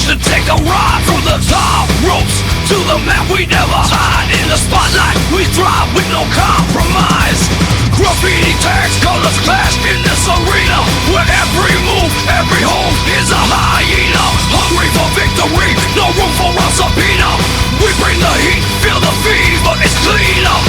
to take a ride from the top ropes to the map. We never hide in the spotlight. We thrive with no compromise. Graffiti tags, colors clash in this arena, where every move, every hold is a hyena. Hungry for victory, no room for a subpoena. We bring the heat, feel the fever, it's cleaner.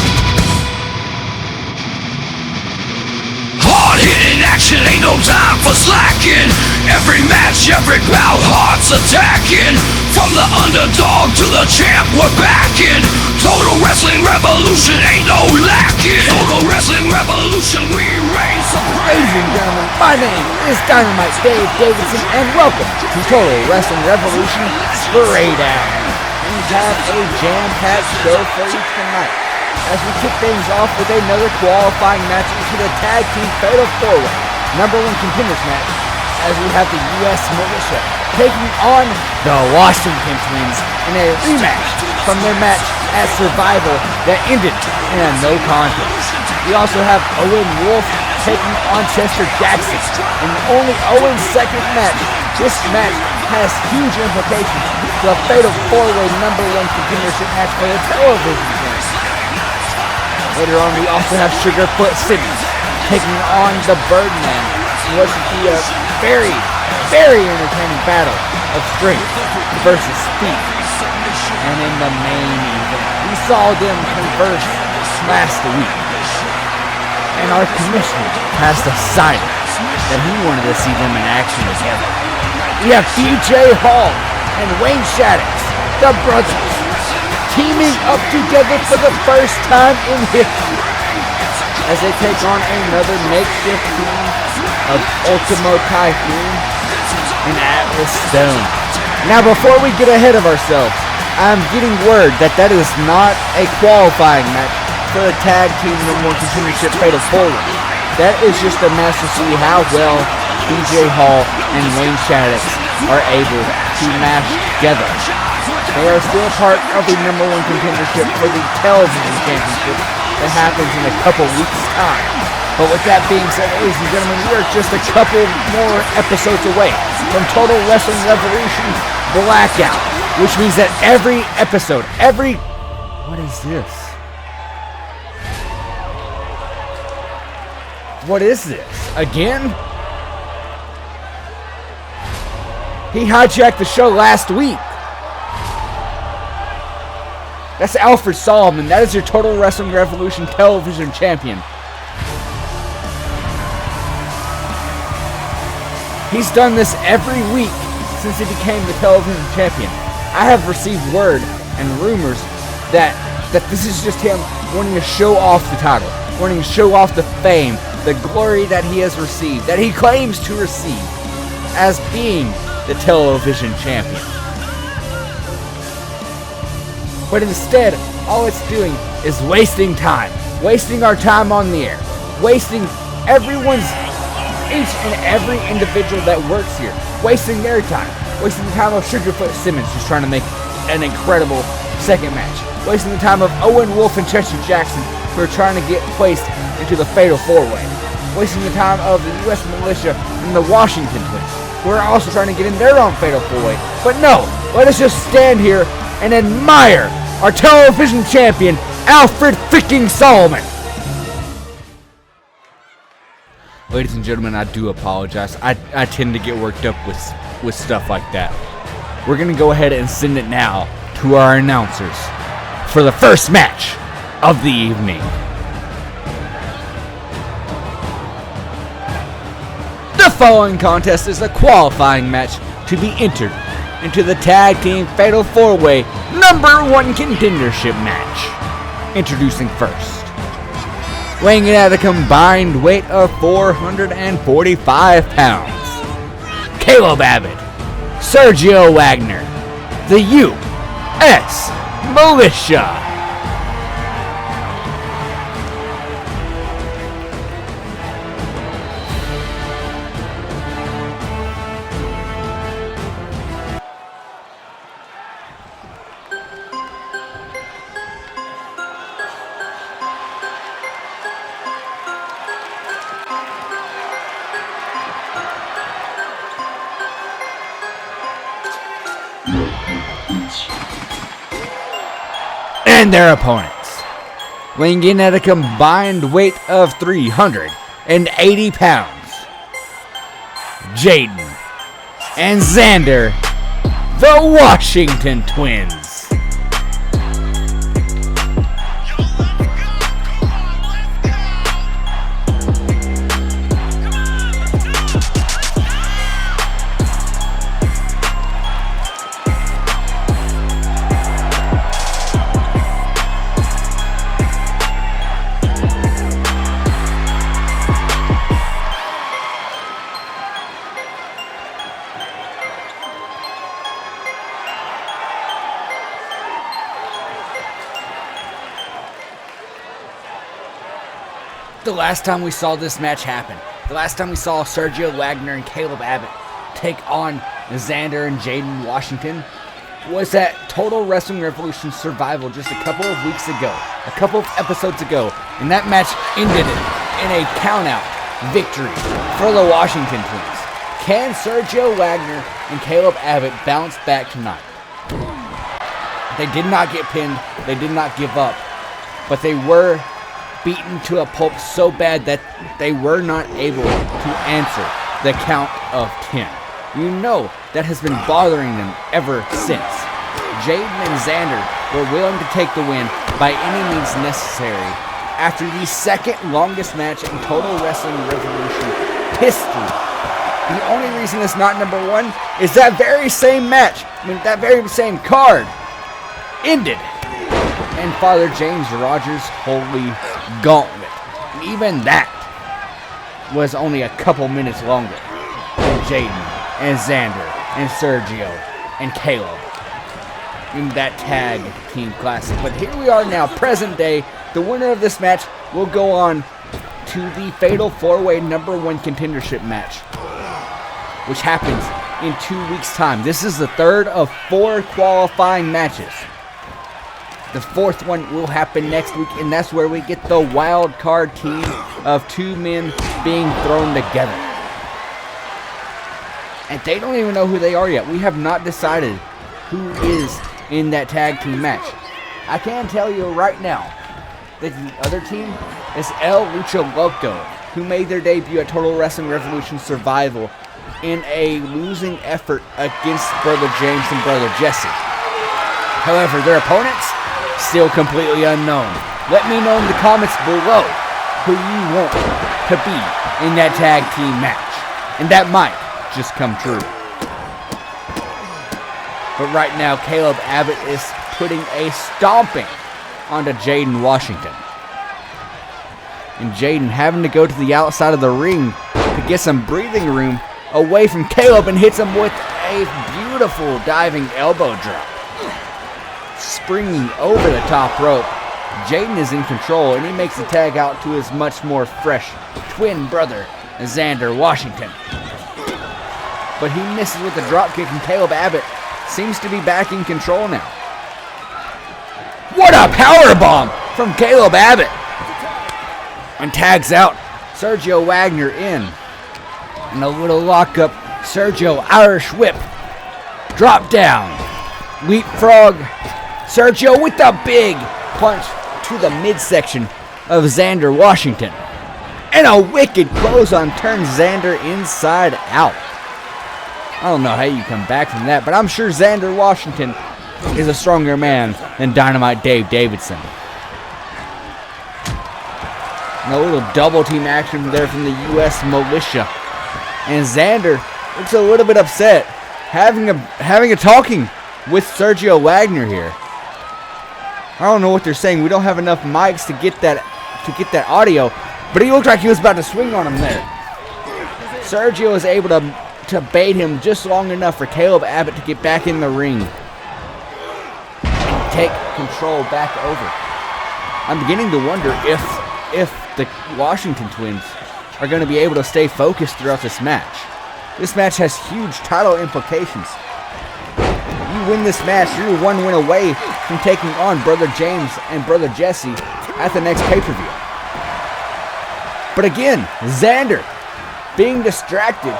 Hard-hitting action, ain't no time for slacking. Every match, every bout, hearts attacking. From the underdog to the champ, we're backing. Total Wrestling Revolution, ain't no lacking. Total Wrestling Revolution, we reign supreme. Ladies and gentlemen, my name is Dynamite Dave Davidson, and welcome to Total Wrestling Revolution SprayDown. We have a jam-packed show for you tonight, as we kick things off with another qualifying match into the Tag Team Fatal 4-Way #1 Contenders match, as we have the U.S. Militia taking on the Washington Twins in a rematch from their match at Survival that ended in a no contest. We also have Owen Wolf taking on Chester Jackson in only Owen's second match. This match has huge implications for the Fatal 4-Way #1 Contendership match for the television channel. Later on, we also have Sugarfoot Simmons taking on the Birdman in what should be a very, very entertaining battle of strength versus speed. And in the main event, we saw them converse last week, and our commissioner passed a sign that he wanted to see them in action together. We have BJ Hall and Wayne Shaddix, the brothers, teaming up together for the first time in history, as they take on another makeshift team of Ultimo Typhoon and Atlas Stone. Now, before we get ahead of ourselves, I'm getting word that is not a qualifying match for the Tag Team #1 Contendership Fatal 4-Way. That is just a match to see how well BJ Hall and Wayne Shaddix are able to mash together. They are still part of the #1 contendership for the television championship that happens in a couple weeks' time. But with that being said, ladies and gentlemen, we are just a couple more episodes away from Total Wrestling Revolution Blackout, which means that every episode, what is this? What is this? Again? He hijacked the show last week. That's Alfred Solomon. That is your Total Wrestling Revolution television champion. He's done this every week since he became the television champion. I have received word and rumors that this is just him wanting to show off the title, wanting to show off the fame, the glory that he has received, that he claims to receive as being the television champion. But instead, all it's doing is wasting time. Wasting our time on the air. Wasting each and every individual that works here. Wasting their time. Wasting the time of Sugarfoot Simmons, who's trying to make an incredible second match. Wasting the time of Owen Wolf and Chester Jackson, who are trying to get placed into the Fatal 4-Way. Wasting the time of the U.S. Militia and the Washington Twins, who are also trying to get in their own Fatal 4-Way. But no, let us just stand here and admire our television champion, Alfred freaking Solomon. Ladies and gentlemen, I do apologize. I tend to get worked up with stuff like that. We're going to go ahead and send it now to our announcers for the first match of the evening. The following contest is a qualifying match to be entered into the Tag Team Fatal 4-Way #1 Contendership match. Introducing first, weighing in at a combined weight of 445 pounds, Caleb Abbott, Sergio Wagner, the U.S. Militia. And their opponents, weighing in at a combined weight of 380 pounds, Jaden and Xander, the Washington Twins. The last time we saw this match happen, the last time we saw Sergio Wagner and Caleb Abbott take on Xander and Jaden Washington was at Total Wrestling Revolution Survival just a couple of weeks ago, a couple of episodes ago, and that match ended in a countout victory for the Washington Twins. Can Sergio Wagner and Caleb Abbott bounce back tonight? They did not get pinned, they did not give up, but they were beaten to a pulp so bad that they were not able to answer the count of 10. You know that has been bothering them ever since. Jaden and Xander were willing to take the win by any means necessary after the second longest match in Total Wrestling Revolution history. The only reason it's not number one is that very same match, that very same card ended and Father James Rogers' holy gauntlet. And even that was only a couple minutes longer than Jaden and Xander and Sergio and Caleb in that tag team classic. But here we are now, present day. The winner of this match will go on to the Fatal 4-Way number 1 contendership match, which happens in 2 weeks' time. This is the third of 4 qualifying matches. The fourth one will happen next week, and that's where we get the wild card team of 2 men being thrown together. And they don't even know who they are yet. We have not decided who is in that tag team match. I can tell you right now that the other team is El Lucha Loco, who made their debut at Total Wrestling Revolution Survival in a losing effort against Brother James and Brother Jesse. However, their opponents, still completely unknown. Let me know in the comments below who you want to be in that tag team match. And that might just come true. But right now, Caleb Abbott is putting a stomping onto Jaden Washington. And Jaden having to go to the outside of the ring to get some breathing room away from Caleb, and hits him with a beautiful diving elbow drop. Springing over the top rope, Jaden is in control, and he makes the tag out to his much more fresh twin brother, Xander Washington. But he misses with the dropkick, and Caleb Abbott seems to be back in control now. What a powerbomb from Caleb Abbott! And tags out Sergio Wagner in. And a little lockup, Sergio Irish whip. Drop down. Leapfrog. Sergio with the big punch to the midsection of Xander Washington. And a wicked clothesline turns Xander inside out. I don't know how you come back from that, but I'm sure Xander Washington is a stronger man than Dynamite Dave Davidson. And a little double team action there from the U.S. Militia. And Xander looks a little bit upset, having a talking with Sergio Wagner here. I don't know what they're saying. We don't have enough mics to get that audio, but he looked like he was about to swing on him there. Sergio is able to bait him just long enough for Caleb Abbott to get back in the ring and take control back over. I'm beginning to wonder if the Washington Twins are going to be able to stay focused throughout this match. This match has huge title implications. You win this match, you're 1 win away from taking on Brother James and Brother Jesse at the next pay-per-view. But again, Xander being distracted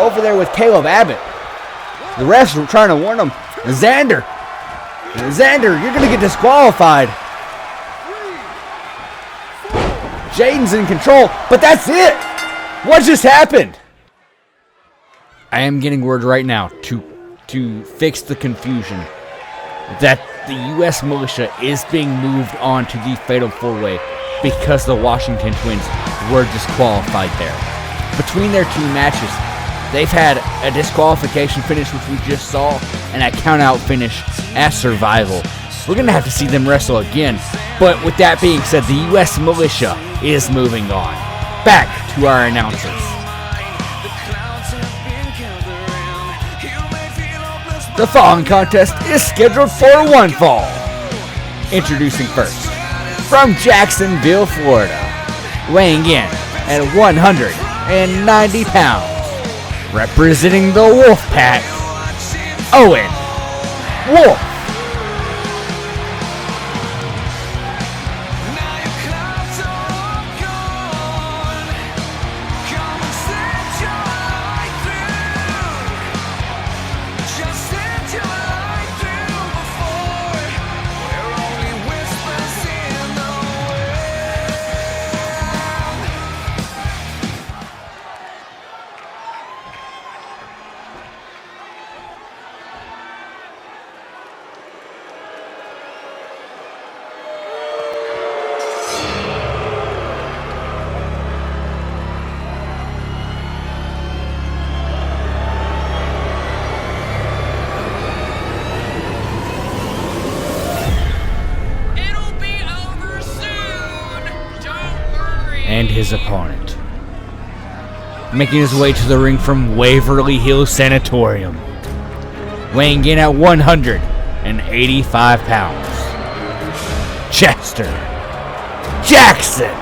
over there with Caleb Abbott. The refs were trying to warn him. Xander Xander, you're going to get disqualified. Jaden's in control, but that's it. What just happened? I am getting word right now to fix the confusion that the U.S. militia is being moved on to the Fatal 4-Way because the Washington Twins were disqualified there. Between their two matches, they've had a disqualification finish, which we just saw, and a count-out finish at Survival. We're going to have to see them wrestle again. But with that being said, the U.S. militia is moving on. Back to our announcers. The following contest is scheduled for one fall. Introducing first, from Jacksonville, Florida, weighing in at 190 pounds, representing the Wolfpack, Owen Wolf. And his opponent, making his way to the ring from Waverly Hills Sanatorium, weighing in at 185 pounds, Chester Jackson.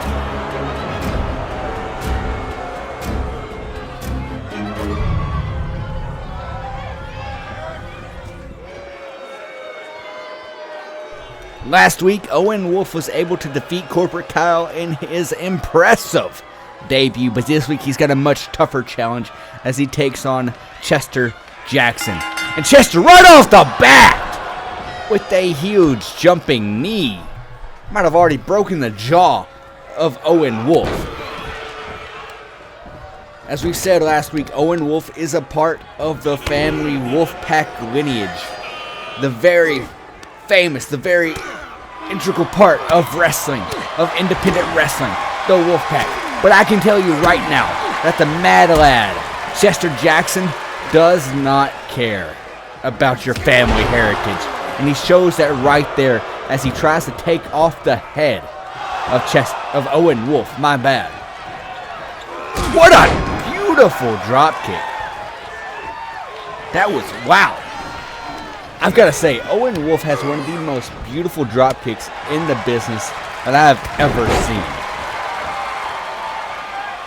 Last week, Owen Wolf was able to defeat Corporate Kyle in his impressive debut, but this week he's got a much tougher challenge as he takes on Chester Jackson. And Chester, right off the bat, with a huge jumping knee, might have already broken the jaw of Owen Wolf. As we said last week, Owen Wolf is a part of the family Wolfpack lineage. The very famous, the very integral part of wrestling, of independent wrestling, the Wolfpack. But I can tell you right now that the mad lad, Chester Jackson, does not care about your family heritage. And he shows that right there as he tries to take off the head of Owen Wolf. My bad. What a beautiful drop kick. That was wow. I've got to say, Owen Wolf has one of the most beautiful drop kicks in the business that I've ever seen.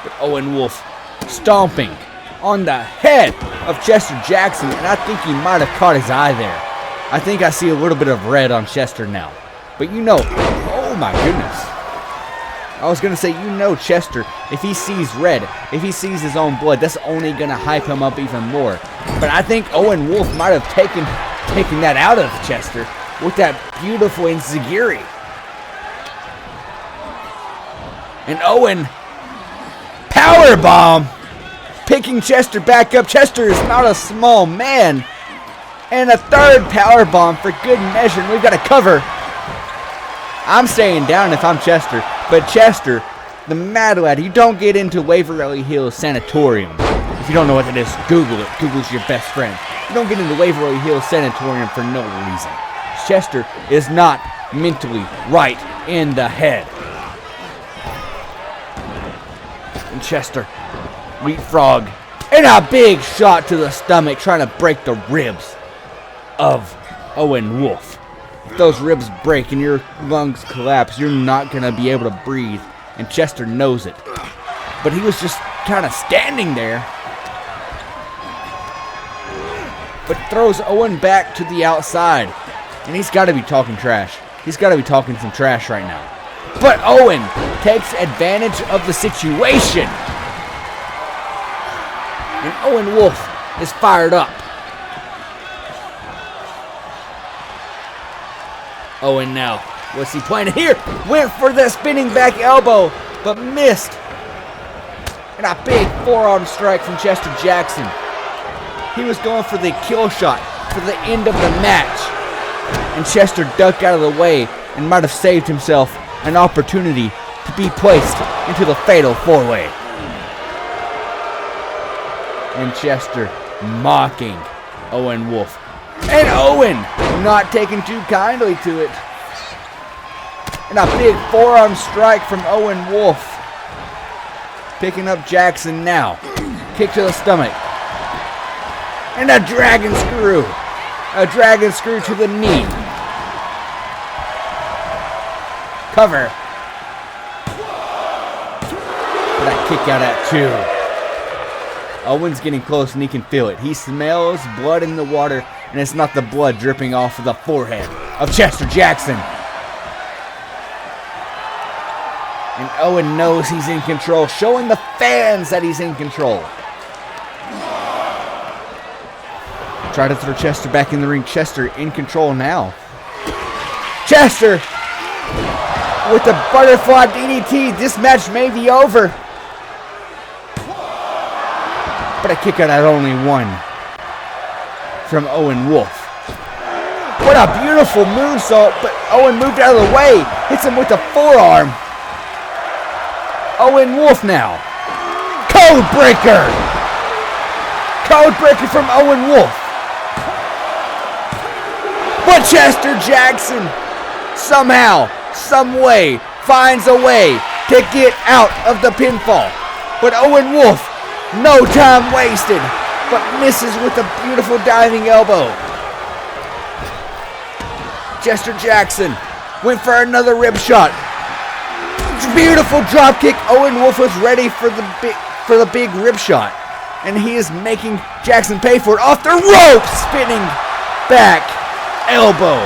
But Owen Wolf stomping on the head of Chester Jackson, and I think he might have caught his eye there. I think I see a little bit of red on Chester now. But you know, oh my goodness. I was going to say, you know, Chester, if he sees red, if he sees his own blood, that's only going to hype him up even more. But I think Owen Wolf might have taken that out of Chester with that beautiful enziguri. And Owen, powerbomb, picking Chester back up. Chester is not a small man. And a third powerbomb for good measure. And we've got a cover. I'm staying down if I'm Chester. But Chester, the mad lad, you don't get into Waverly Hills Sanatorium. If you don't know what that is, Google it. Google's your best friend. You don't get into Waverly Hills Sanatorium for no reason. Chester is not mentally right in the head. And Chester, leapfrog, and a big shot to the stomach, trying to break the ribs of Owen Wolf. If those ribs break and your lungs collapse, you're not going to be able to breathe. And Chester knows it. But he was just kind of standing there. But throws Owen back to the outside. And he's got to be talking trash. He's got to be talking some trash right now. But Owen takes advantage of the situation. And Owen Wolf is fired up. Owen now. What's he playing here? Went for the spinning back elbow, but missed. And a big forearm strike from Chester Jackson. He was going for the kill shot for the end of the match. And Chester ducked out of the way and might have saved himself an opportunity to be placed into the fatal four-way. And Chester mocking Owen Wolf. And Owen not taking too kindly to it. And a big forearm strike from Owen Wolf. Picking up Jackson now. Kick to the stomach. And a dragon screw. A dragon screw to the knee. Cover. But a kick out at 2. Owen's getting close and he can feel it. He smells blood in the water, and it's not the blood dripping off of the forehead of Chester Jackson. And Owen knows he's in control, showing the fans that he's in control. Try to throw Chester back in the ring. Chester in control now. Chester with the butterfly DDT. This match may be over. But a kick out at only 1 from Owen Wolf. What a beautiful moonsault, but Owen moved out of the way. Hits him with the forearm. Owen Wolf now. Code breaker. Code breaker from Owen Wolf. But Chester Jackson somehow, some way, finds a way to get out of the pinfall. But Owen Wolf, no time wasted, but misses with a beautiful diving elbow. Chester Jackson went for another rib shot. Beautiful drop kick. Owen Wolf was ready for the big rib shot, and he is making Jackson pay for it off the rope. Spinning back elbow.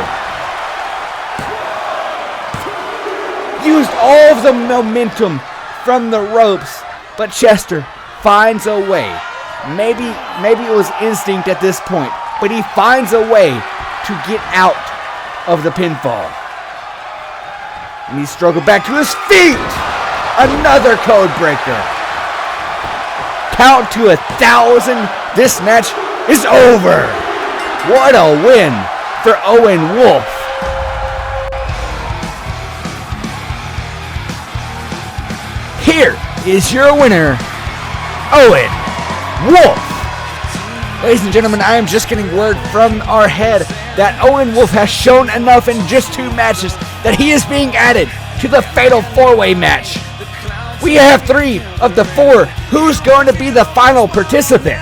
Used all of the momentum from the ropes, but Chester finds a way. Maybe it was instinct at this point, but he finds a way to get out of the pinfall. And he struggled back to his feet. Another code breaker. Count to 1,000. This match is over. What a win for Owen Wolf. Here is your winner, Owen Wolf. Ladies and gentlemen, I am just getting word from our head that Owen Wolf has shown enough in just 2 matches that he is being added to the Fatal 4-Way match. We have 3 of the 4. Who's going to be the final participant?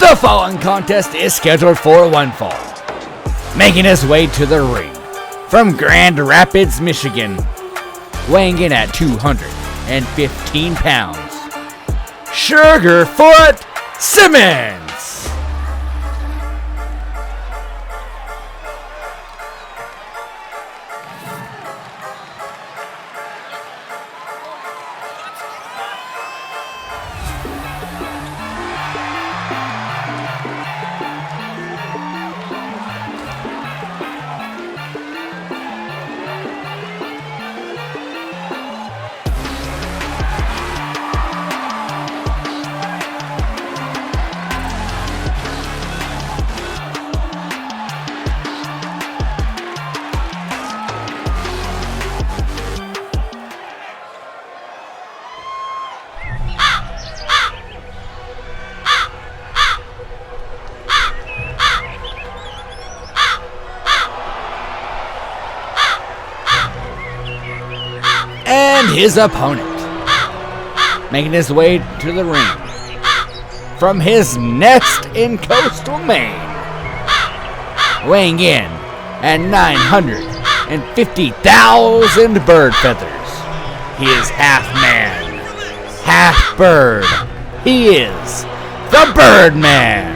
The following contest is scheduled for one fall. Making his way to the ring from Grand Rapids, Michigan, weighing in at 215 pounds, Sugarfoot Simmons. And his opponent, making his way to the ring from his nest in coastal Maine, weighing in at 950,000 bird feathers. He is half man, half bird. He is the Birdman.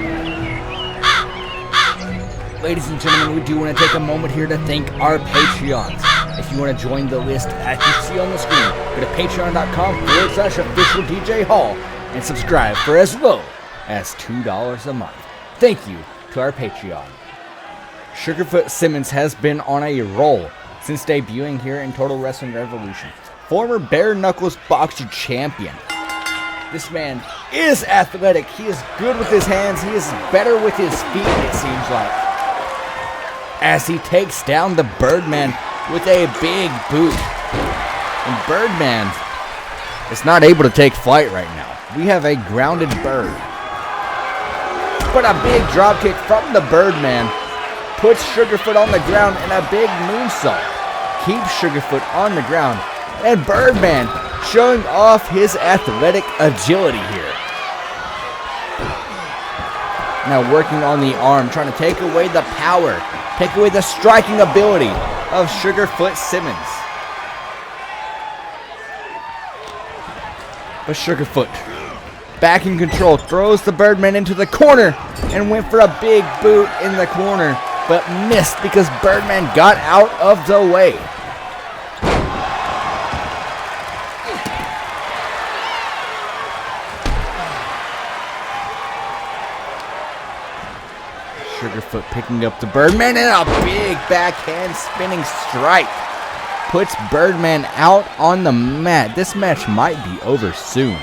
Ladies and gentlemen, we do want to take a moment here to thank our Patreons. If you want to join the list that you see on the screen, go to patreon.com/official DJ Hall and subscribe for as low as $2 a month. Thank you to our Patreon. Sugarfoot Simmons has been on a roll since debuting here in Total Wrestling Revolution. Former bare knuckles boxer champion. This man is athletic. He is good with his hands. He is better with his feet, it seems like, as he takes down the Birdman with a big boot. And Birdman is not able to take flight right now. We have a grounded bird. But a big dropkick from the Birdman puts Sugarfoot on the ground, and a big moonsault keeps Sugarfoot on the ground. And Birdman showing off his athletic agility here. Now working on the arm, trying to take away the power, take away the striking ability of Sugarfoot Simmons. But Sugarfoot, back in control, throws the Birdman into the corner and went for a big boot in the corner, but missed because Birdman got out of the way. Sugarfoot picking up the Birdman, and a big backhand spinning strike puts Birdman out on the mat. This match might be over soon.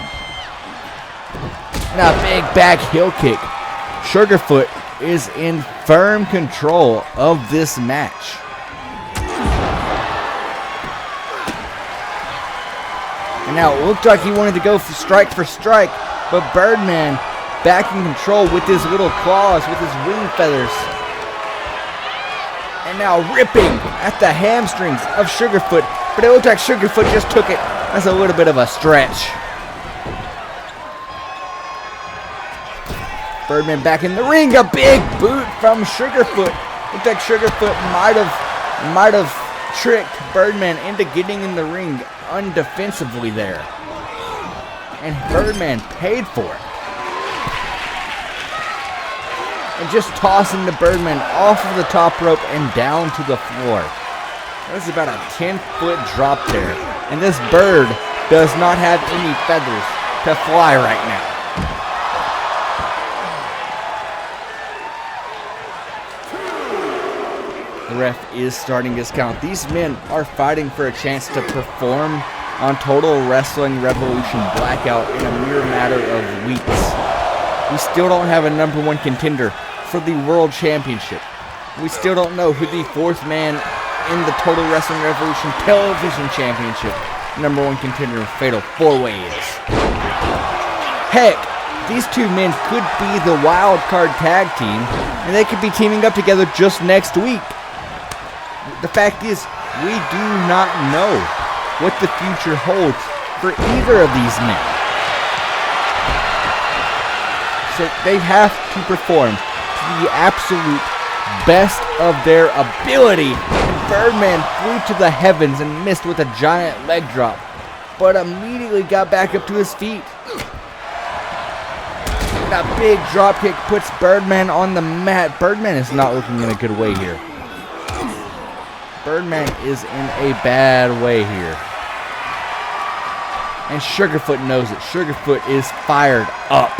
And a big back heel kick. Sugarfoot is in firm control of this match. And now it looked like he wanted to go for strike, but Birdman back in control with his little claws, with his wing feathers. And now ripping at the hamstrings of Sugarfoot. But it looked like Sugarfoot just took it as a little bit of a stretch. Birdman back in the ring. A big boot from Sugarfoot. Looked like Sugarfoot might have tricked Birdman into getting in the ring undefensively there. And Birdman paid for it. And just tossing the Birdman off of the top rope and down to the floor. That was about a 10-foot drop there. And this bird does not have any feathers to fly right now. The ref is starting his count. These men are fighting for a chance to perform on Total Wrestling Revolution Blackout in a mere matter of weeks. We still don't have a number one contender for the World Championship. We still don't know who the fourth man in the Total Wrestling Revolution Television Championship number one contender in Fatal 4-Way is. Heck, these two men could be the wild card tag team, and they could be teaming up together just next week. The fact is, we do not know what the future holds for either of these men. So they have to perform to the absolute best of their ability. And Birdman flew to the heavens and missed with a giant leg drop, but immediately got back up to his feet. And a big drop kick puts Birdman on the mat. Birdman is not looking in a good way here. Birdman is in a bad way here. And Sugarfoot knows it. Sugarfoot is fired up.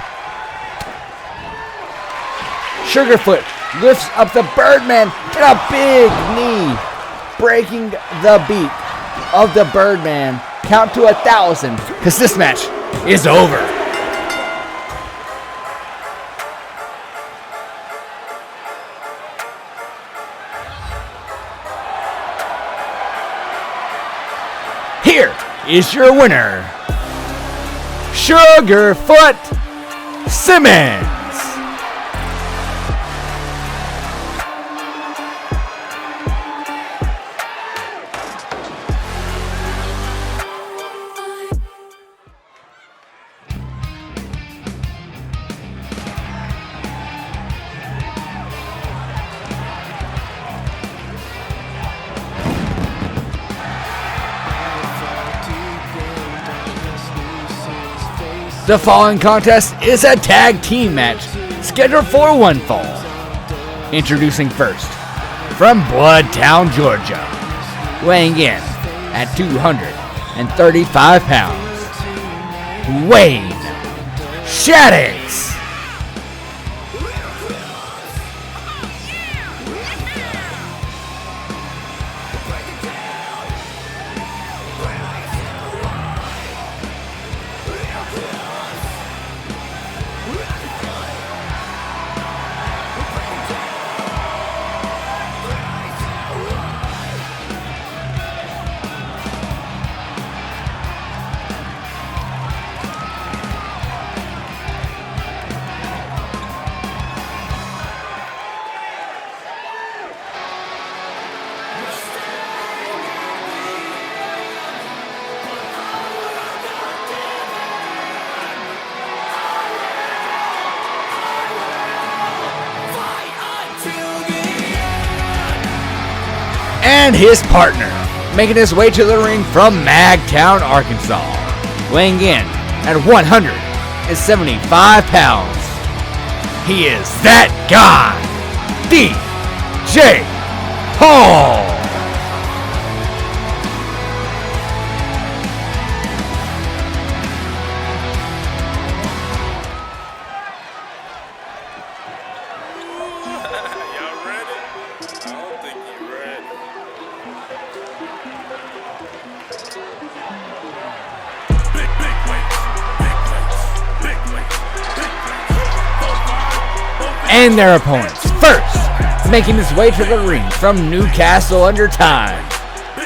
Sugarfoot lifts up the Birdman and a big knee, breaking the beat of the Birdman. Count to 1,000, because this match is over. Here is your winner, Sugarfoot Simmons. The following contest is a tag team match scheduled for one fall. Introducing first, from Bloodtown, Georgia, weighing in at 235 pounds, Wayne Shaddix. And his partner, making his way to the ring from Magtown, Arkansas, weighing in at 175 pounds. He is that guy, DJ Paul. Y'all ready? I don't think you're ready. Big weights, big weights, big weights, big weights. And their opponents. First, making his way to the ring from Newcastle under time,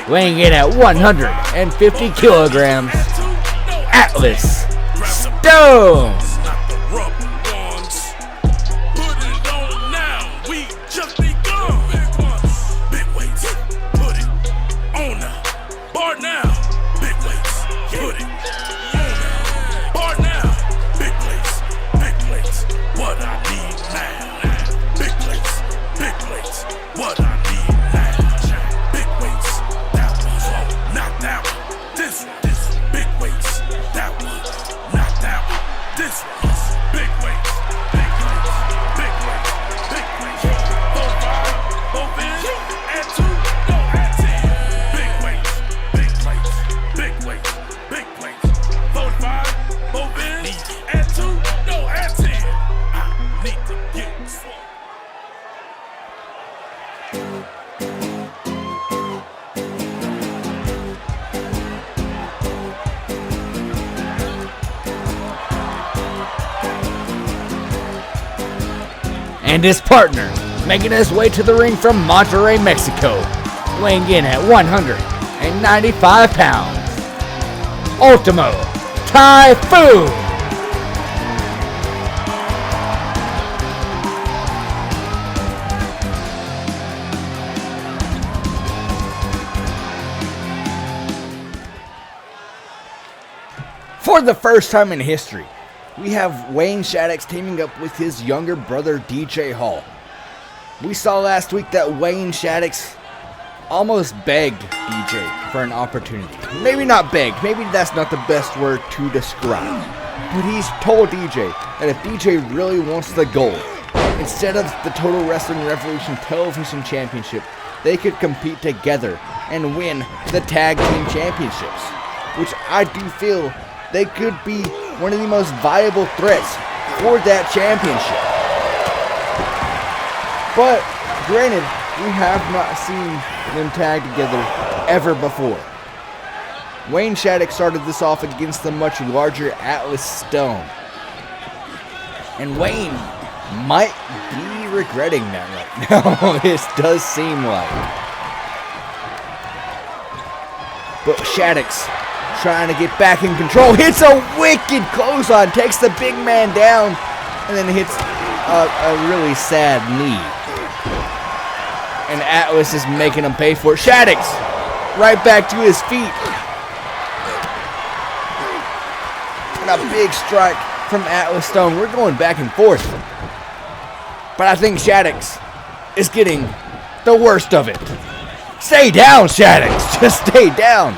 weighing in at 150 kilograms, Atlas Stone. Not the rubber ones. Put it on now. We just begun. Big weights. Put it on now. Bar now. Big weights. Put it on now. Bar now. Big weights. Big weights. What I need now. Big weights. Big weights. What I need now. Big weights. That one's on. Not that one. This one. Big weights. That one. Not that one. This one. Big weights. Big weights. Big weights. Big weights. 4, 5, 4 in, and 2, no, and 10. Big weights. Big weights. Big weights. Big weights. 4, 5, 4 in, and 2, no, and 10. I need to get swole. And his partner, making his way to the ring from Monterrey, Mexico, weighing in at 195 pounds, Ultimo Typhoon. For the first time in history, we have Wayne Shaddix teaming up with his younger brother DJ Hall. We saw last week that Wayne Shaddix almost begged DJ for an opportunity. Maybe not begged, maybe that's not the best word to describe. But he's told DJ that if DJ really wants the gold, instead of the Total Wrestling Revolution Television Championship, they could compete together and win the Tag Team Championships, which I do feel they could be one of the most viable threats for that championship. But granted, we have not seen them tag together ever before. Wayne Shaddix started this off against the much larger Atlas Stone. And Wayne might be regretting that right now. This does seem like. But Shaddix, trying to get back in control, hits a wicked clothesline, takes the big man down, and then hits a really sad knee. And Atlas is making him pay for it. Shaddix, right back to his feet. And a big strike from Atlas Stone. We're going back and forth. But I think Shaddix is getting the worst of it. Stay down, Shaddix. Just stay down.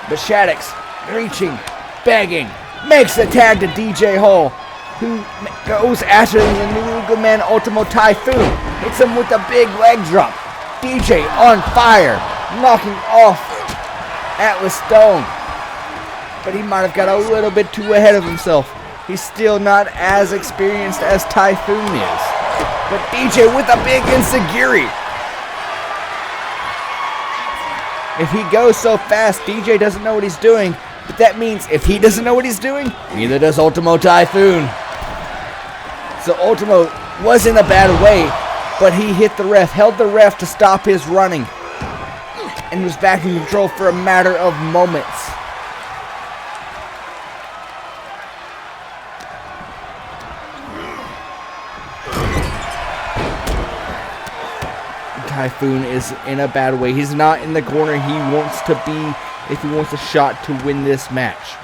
But Shaddix reaching, begging, makes the tag to DJ Hall, who goes after the New Legal Man Ultimo Typhoon. Hits him with a big leg drop. DJ on fire, knocking off Atlas Stone. But he might have got a little bit too ahead of himself. He's still not as experienced as Typhoon is. But DJ with a big enziguri. If he goes so fast, DJ doesn't know what he's doing. But that means if he doesn't know what he's doing, neither does Ultimo Typhoon. So Ultimo was in a bad way, but he hit the ref, held the ref to stop his running, and was back in control for a matter of moments. Typhoon is in a bad way. He's not in the corner he wants to be if he wants a shot to win this match.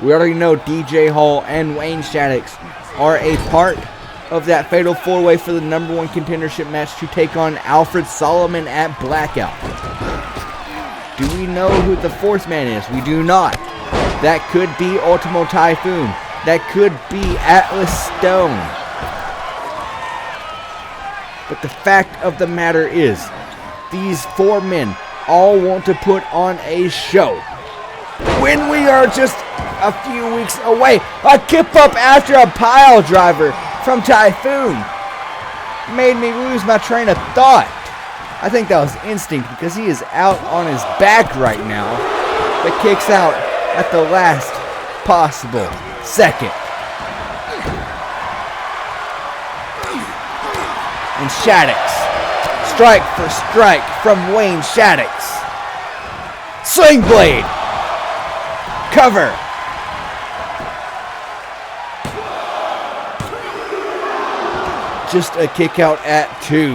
We already know DJ Hall and Wayne Shaddix are a part of that fatal four-way for the #1 contendership match to take on Alfred Solomon at Blackout. Do we know who the fourth man is? We do not. That could be Ultimo Typhoon. That could be Atlas Stone. But the fact of the matter is, these four men all want to put on a show. When we are just a few weeks away, a kip up after a pile driver from Typhoon made me lose my train of thought. I think that was instinct because he is out on his back right now, but kicks out at the last possible second. And Shaddix, strike for strike from Wayne Shaddix. Sling blade, cover. Just a kick out at 2.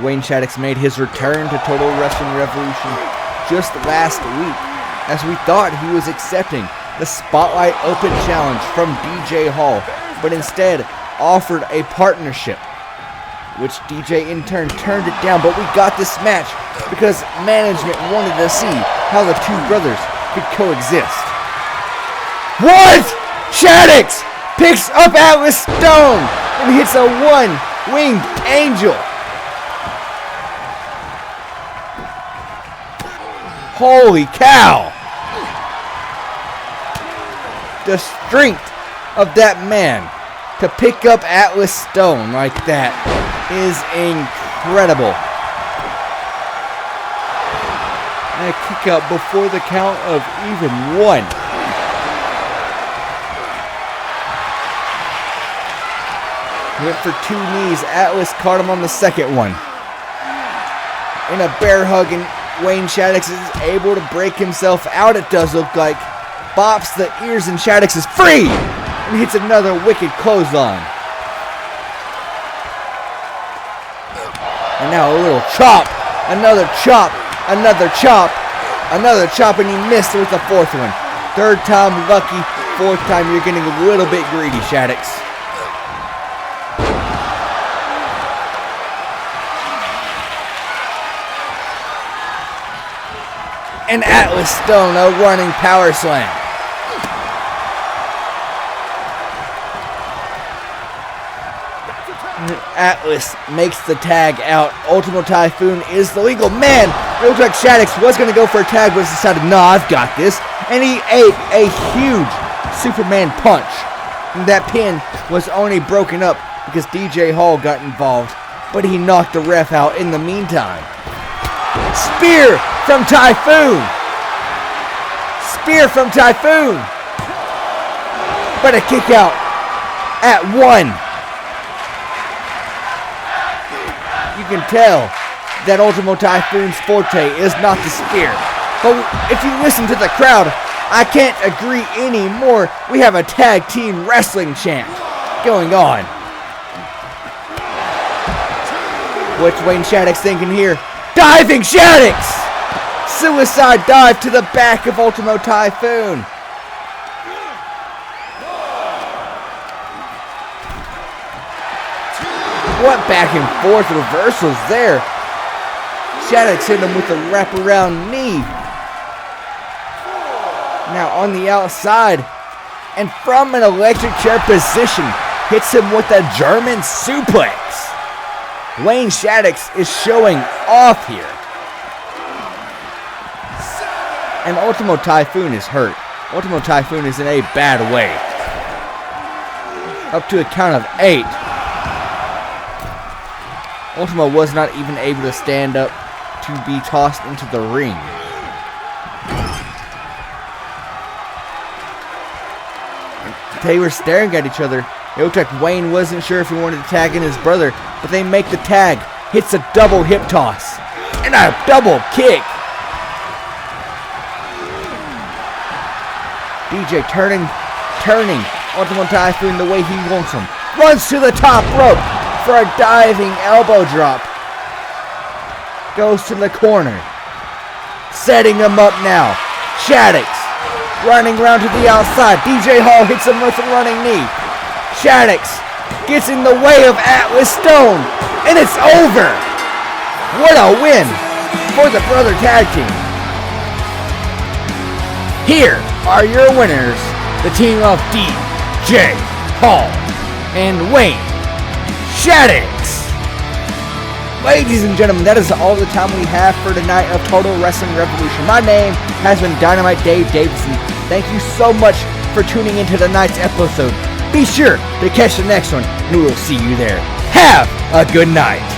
Wayne Shaddix made his return to Total Wrestling Revolution just last week, as we thought he was accepting the Spotlight Open Challenge from DJ Hall, but instead offered a partnership, which DJ in turn turned it down. But we got this match because management wanted to see how the two brothers could coexist. What? Shaddix picks up Atlas Stone and hits a one-winged angel. Holy cow! The strength of that man to pick up Atlas Stone like that is incredible. And a kick out before the count of even 1. Went for 2 knees. Atlas caught him on the second one. In a bear hug, and Wayne Shaddix is able to break himself out, it does look like. Bops the ears, and Shaddix is free! And hits another wicked clothesline. And now a little chop. Another chop. Another chop. Another chop, and he missed with the 4th one. 3rd time lucky. 4th time you're getting a little bit greedy, Shaddix. And Atlas Stone, a running power slam. Atlas makes the tag out. Ultimo Typhoon is the legal man. It looks like Shaddix was going to go for a tag, but decided, no, I've got this. And he ate a huge Superman punch. And that pin was only broken up because DJ Hall got involved, but he knocked the ref out in the meantime. Spear from Typhoon. Spear from Typhoon. But a kick out at 1. You can tell that Ultimo Typhoon's forte is not the spear. But if you listen to the crowd, I can't agree anymore. We have a tag team wrestling chant going on. What's Wayne Shaddix thinking here? Diving Shaddix! Suicide dive to the back of Ultimo Typhoon. What back and forth reversals there. Shaddix hit him with a wraparound knee. Now on the outside, and from an electric chair position, hits him with a German suplex. Wayne Shaddix is showing off here. And Ultimo Typhoon is hurt. Ultimo Typhoon is in a bad way. Up to a count of 8. Ultimo was not even able to stand up to be tossed into the ring. They were staring at each other. It looked like Wayne wasn't sure if he wanted to tag in his brother, but they make the tag. Hits a double hip toss. And a double kick. DJ turning. Ultimo Typhoon the way he wants him. Runs to the top rope for a diving elbow drop. Goes to the corner. Setting him up now. Shaddix running around to the outside. DJ Hall hits him with a running knee. Shaddix gets in the way of Atlas Stone. And it's over. What a win for the Brother Tag Team. Here are your winners. The team of DJ Hall and Wayne Shaddix. Ladies and gentlemen, that is all the time we have for tonight of Total Wrestling Revolution. My name has been Dynamite Dave Davidson. Thank you so much for tuning into tonight's episode. Be sure to catch the next one, and we will see you there. Have a good night.